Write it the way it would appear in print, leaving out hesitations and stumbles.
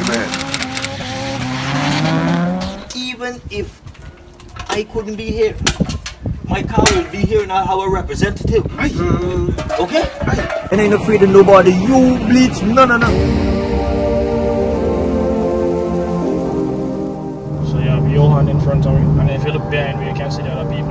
bad. Even if I couldn't be here, my car will be here and I'll have a representative. Okay? And I ain't afraid of nobody. You, Bleach, no. So you have Johan in front of me, and if you look behind me, you can see the other people.